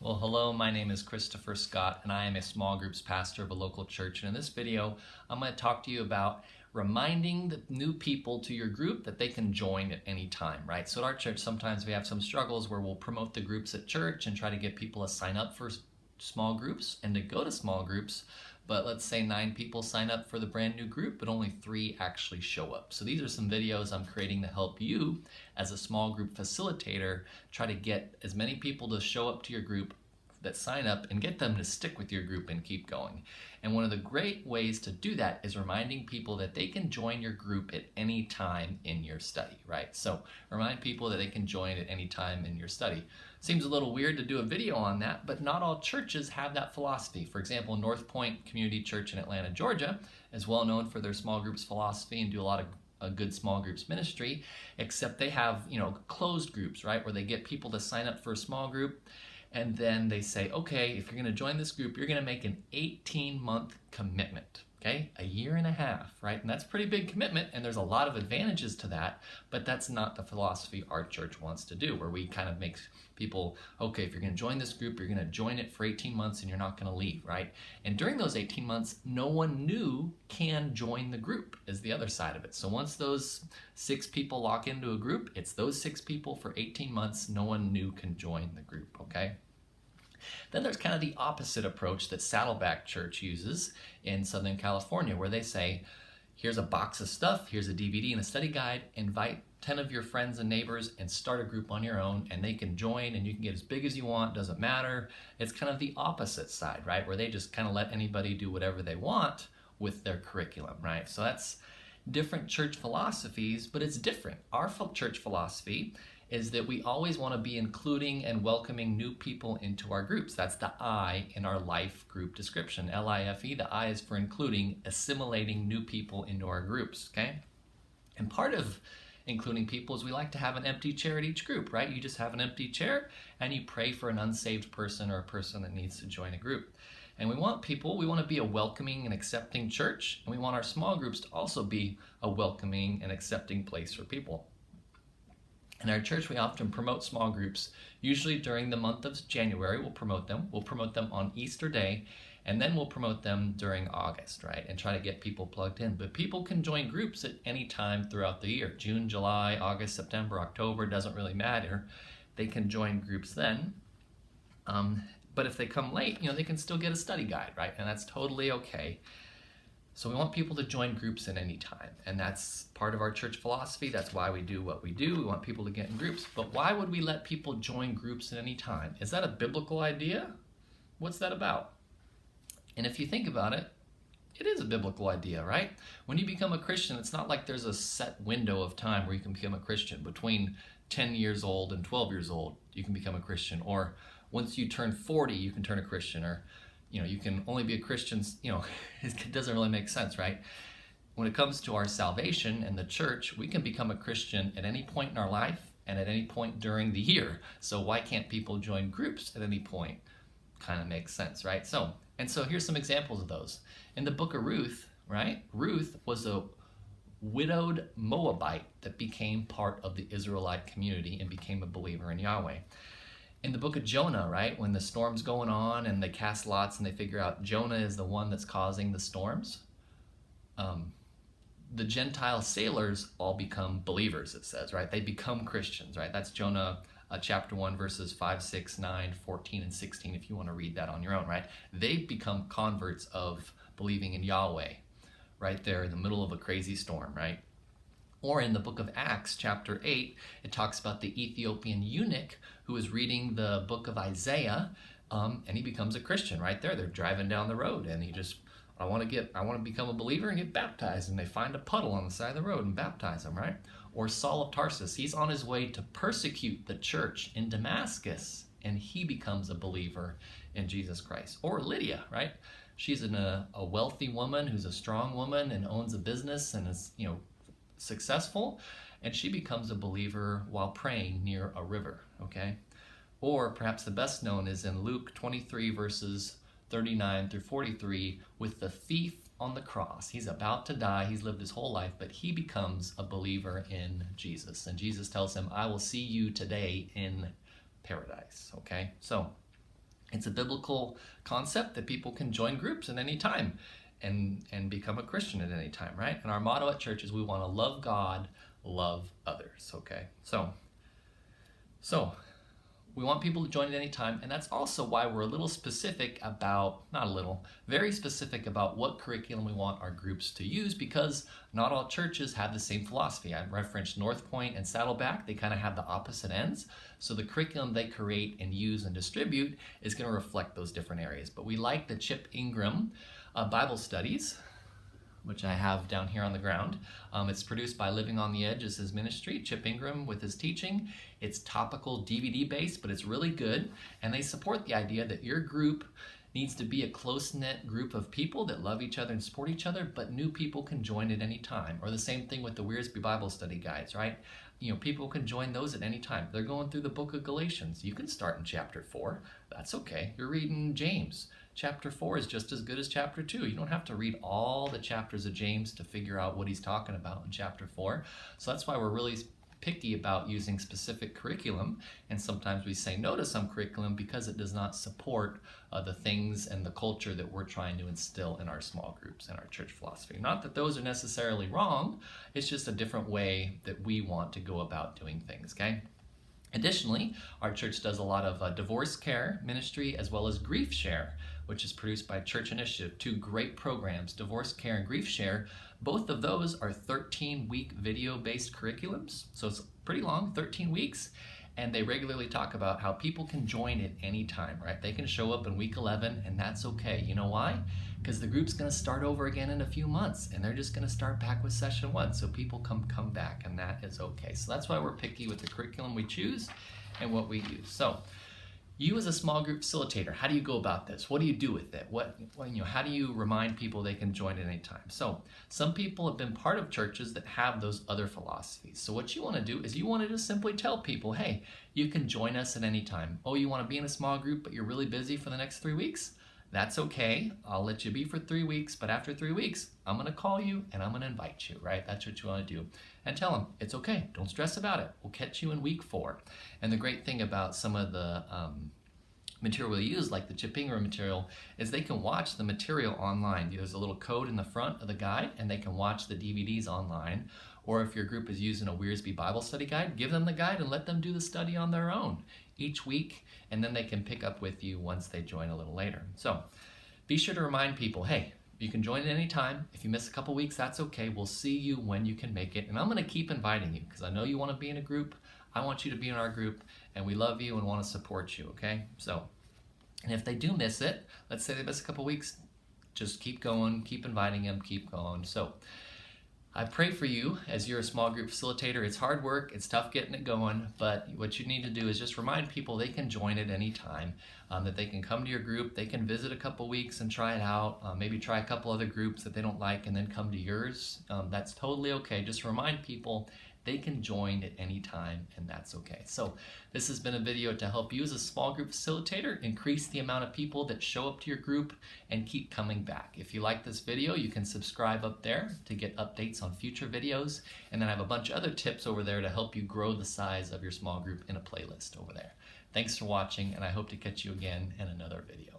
Well, hello, my name is Christopher Scott, and I am a small groups pastor of a local church. And in this video, I'm going to talk to you about reminding the new people to your group that they can join at any time, right? So at our church, sometimes we have some struggles where we'll promote the groups at church and try to get people to sign up for small groups and to go to small groups. But let's say 9 people sign up for the brand new group, but only 3 actually show up. So these are some videos I'm creating to help you as a small group facilitator try to get as many people to show up to your group that sign up and get them to stick with your group and keep going. And one of the great ways to do that is reminding people that they can join your group at any time in your study, right? So remind people that they can join at any time in your study. Seems a little weird to do a video on that, but not all churches have that philosophy. For example, North Point Community Church in Atlanta, Georgia is well known for their small groups philosophy and do a lot of a good small groups ministry, except they have, closed groups, right? Where they get people to sign up for a small group, and then they say, okay, if you're going to join this group, you're going to make an 18-month commitment, okay? A year and a half, right? And that's a pretty big commitment, and there's a lot of advantages to that, but that's not the philosophy our church wants to do, where we kind of make people, okay, if you're going to join this group, you're going to join it for 18 months and you're not going to leave, right? And during those 18 months, no one new can join the group is the other side of it. So once those 6 people lock into a group, it's those 6 people for 18 months, no one new can join the group, okay? Then there's kind of the opposite approach that Saddleback Church uses in Southern California, where they say, here's a box of stuff, here's a DVD and a study guide, invite 10 of your friends and neighbors and start a group on your own, and they can join and you can get as big as you want, doesn't matter. It's kind of the opposite side, right? Where they just kind of let anybody do whatever they want with their curriculum, right? So that's different church philosophies, but it's different. Our church philosophy is that we always want to be including and welcoming new people into our groups. That's the I in our life group description, L-I-F-E. The I is for including, assimilating new people into our groups, okay? And part of including people is we like to have an empty chair at each group, right? You just have an empty chair and you pray for an unsaved person or a person that needs to join a group. And we want to be a welcoming and accepting church, and we want our small groups to also be a welcoming and accepting place for people. In our church, we often promote small groups. Usually during the month of January, we'll promote them. We'll promote them on Easter Day, and then we'll promote them during August, right? And try to get people plugged in. But people can join groups at any time throughout the year. June, July, August, September, October, doesn't really matter. They can join groups then. But if they come late, they can still get a study guide, right? And that's totally okay. So we want people to join groups at any time, and that's part of our church philosophy. That's why we do what we do. We want people to get in groups. But why would we let people join groups at any time? Is that a biblical idea? What's that about? And if you think about it, it is a biblical idea, right? When you become a Christian, it's not like there's a set window of time where you can become a Christian. Between 10 years old and 12 years old, you can become a Christian. Or once you turn 40, you can turn a Christian. Or you can only be a Christian, it doesn't really make sense, right? When it comes to our salvation and the church, we can become a Christian at any point in our life and at any point during the year. So why can't people join groups at any point? Kind of makes sense, right? So here's some examples of those. In the book of Ruth, right? Ruth was a widowed Moabite that became part of the Israelite community and became a believer in Yahweh. In the book of Jonah, right, when the storm's going on and they cast lots and they figure out Jonah is the one that's causing the storms, the Gentile sailors all become believers, it says, right? They become Christians, right? That's Jonah chapter 1, verses 5, 6, 9, 14, and 16, if you want to read that on your own, right? They become converts of believing in Yahweh right there in the middle of a crazy storm, right? Or in the book of Acts, chapter 8, it talks about the Ethiopian eunuch who is reading the book of Isaiah, and he becomes a Christian right there. They're driving down the road, and he just, I want to become a believer and get baptized. And they find a puddle on the side of the road and baptize him, right? Or Saul of Tarsus, he's on his way to persecute the church in Damascus, and he becomes a believer in Jesus Christ. Or Lydia, right? She's a wealthy woman who's a strong woman and owns a business and is, successful, and she becomes a believer while praying near a river, okay? Or perhaps the best known is in Luke 23 verses 39 through 43 with the thief on the cross. He's about to die, he's lived his whole life, but he becomes a believer in Jesus. And Jesus tells him, I will see you today in paradise, okay? So It's a biblical concept that people can join groups at any time and become a Christian at any time, right? And our motto at church is we want to love God, love others, okay? So we want people to join at any time, and that's also why we're a little specific about, not a little, very specific about what curriculum we want our groups to use, because not all churches have the same philosophy. I referenced North Point and Saddleback. They kind of have the opposite ends. So the curriculum they create and use and distribute is going to reflect those different areas. But we like the Chip Ingram Bible Studies, which I have down here on the ground. It's produced by Living on the Edge as his ministry, Chip Ingram with his teaching. It's topical DVD based, but it's really good. And they support the idea that your group needs to be a close-knit group of people that love each other and support each other, but new people can join at any time. Or the same thing with the Wiersbe Bible Study Guides, right? You know, people can join those at any time. They're going through the book of Galatians. You can start in chapter 4. That's okay. You're reading James. Chapter 4 is just as good as chapter 2. You don't have to read all the chapters of James to figure out what he's talking about in chapter 4. So that's why we're really picky about using specific curriculum, and sometimes we say no to some curriculum because it does not support the things and the culture that we're trying to instill in our small groups and our church philosophy. Not that those are necessarily wrong, it's just a different way that we want to go about doing things, okay? Additionally, our church does a lot of divorce care ministry as well as grief share, which is produced by Church Initiative. 2 great programs, Divorce Care and Grief Share. Both of those are 13-week video-based curriculums, so it's pretty long, 13 weeks, and they regularly talk about how people can join at any time, right? They can show up in week 11, and that's okay. You know why? Because the group's going to start over again in a few months, and they're just going to start back with session 1, so people come back, and that is okay. So that's why we're picky with the curriculum we choose and what we use. So you as a small group facilitator, how do you go about this? What do you do with it? How do you remind people they can join at any time? So some people have been part of churches that have those other philosophies. So what you want to do is you want to just simply tell people, hey, you can join us at any time. Oh, you want to be in a small group, but you're really busy for the next 3 weeks? That's okay. I'll let you be for 3 weeks, but after 3 weeks, I'm going to call you and I'm going to invite you, right? That's what you want to do. And tell them, it's okay. Don't stress about it. We'll catch you in week 4. And the great thing about some of the material we use, like the Chip Ingram material, is they can watch the material online. There's a little code in the front of the guide, and they can watch the DVDs online. Or if your group is using a Wiersbe Bible Study Guide, give them the guide and let them do the study on their own each week, and then they can pick up with you once they join a little later. So be sure to remind people, hey, you can join at any time. If you miss a couple weeks, that's okay. We'll see you when you can make it. And I'm going to keep inviting you because I know you want to be in a group. I want you to be in our group, and we love you and want to support you, okay? So, and if they do miss it, let's say they miss a couple weeks, just keep going, keep inviting them, keep going. So I pray for you as you're a small group facilitator. It's hard work, it's tough getting it going, but what you need to do is just remind people they can join at any time, that they can come to your group, they can visit a couple weeks and try it out, maybe try a couple other groups that they don't like and then come to yours. That's totally okay. Just remind people they can join at any time, and that's okay. So this has been a video to help you as a small group facilitator increase the amount of people that show up to your group and keep coming back. If you like this video, you can subscribe up there to get updates on future videos, and then I have a bunch of other tips over there to help you grow the size of your small group in a playlist over there. Thanks for watching, and I hope to catch you again in another video.